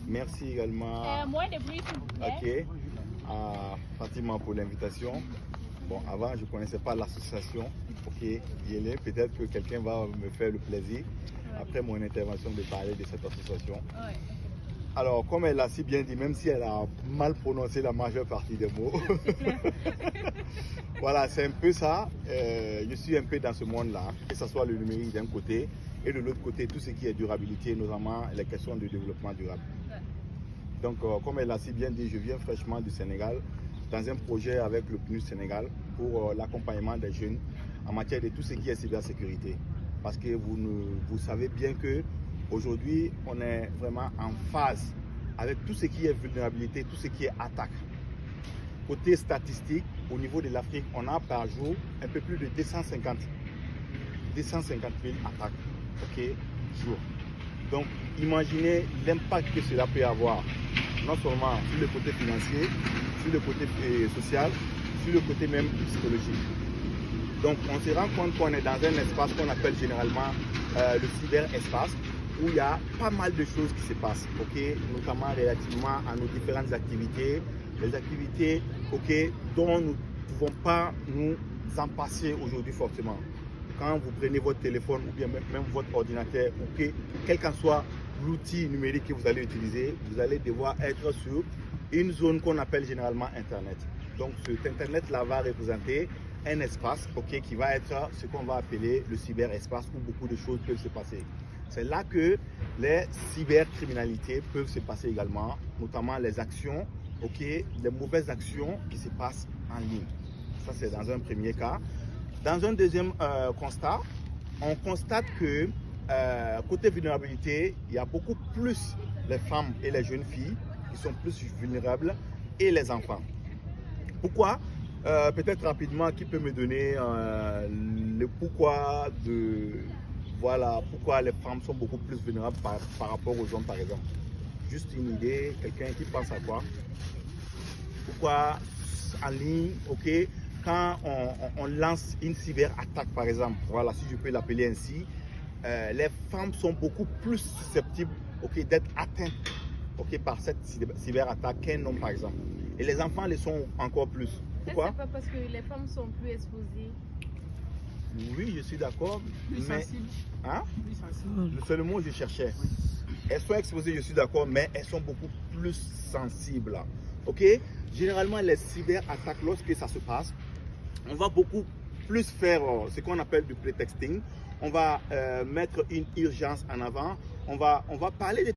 Merci également Moins de bruit, s'il vous plaît. à Fatima pour l'invitation. Bon, avant, je ne connaissais pas l'association. Peut-être que quelqu'un va me faire le plaisir, après mon intervention, de parler de cette association. Alors, comme elle l'a si bien dit, même si elle a mal prononcé la majeure partie des mots, voilà, c'est un peu ça. Je suis un peu dans ce monde-là, que ce soit le numérique d'un côté et de l'autre côté, tout ce qui est durabilité, notamment les questions de développement durable. Donc, comme elle l'a si bien dit, je viens fraîchement du Sénégal dans un projet avec le PNUD Sénégal pour l'accompagnement des jeunes en matière de tout ce qui est cybersécurité. Parce que vous savez bien que aujourd'hui, on est vraiment en phase avec tout ce qui est vulnérabilité, tout ce qui est attaque. Côté statistique, au niveau de l'Afrique, on a par jour un peu plus de 250 000 attaques, jour. Donc, imaginez l'impact que cela peut avoir, non seulement sur le côté financier, sur le côté social, sur le côté même psychologique. Donc, on se rend compte qu'on est dans un espace qu'on appelle généralement le cyberespace, où il y a pas mal de choses qui se passent, notamment relativement à nos différentes activités, les activités dont nous ne pouvons pas nous en passer aujourd'hui fortement. Quand vous prenez votre téléphone ou bien même votre ordinateur, quel qu'en soit l'outil numérique que vous allez utiliser, vous allez devoir être sur une zone qu'on appelle généralement Internet. Donc cet Internet-là va représenter un espace qui va être ce qu'on va appeler le cyberespace où beaucoup de choses peuvent se passer. C'est là que les cybercriminalités peuvent se passer également, notamment les actions, les mauvaises actions qui se passent en ligne. Ça, c'est dans un premier cas. Dans un deuxième constat, on constate que côté vulnérabilité, il y a beaucoup plus les femmes et les jeunes filles qui sont plus vulnérables et les enfants. Pourquoi? Peut-être rapidement, qui peut me donner le pourquoi pourquoi les femmes sont beaucoup plus vulnérables par rapport aux hommes, par exemple? Juste une idée, quelqu'un qui pense à quoi? Pourquoi en ligne, quand on lance une cyberattaque, par exemple, voilà, si je peux l'appeler ainsi, les femmes sont beaucoup plus susceptibles d'être atteintes par cette cyberattaque qu'un homme, par exemple. Et les enfants le sont encore plus. Pourquoi? C'est pas parce que les femmes sont plus exposées. Oui, je suis d'accord. Plus sensibles. Hein? Plus sensibles. C'est le mot que je cherchais. Elles sont exposées, je suis d'accord, mais elles sont beaucoup plus sensibles. Généralement, les cyberattaques, lorsque ça se passe, on va beaucoup plus faire ce qu'on appelle du prétexting. On va mettre une urgence en avant. On va parler de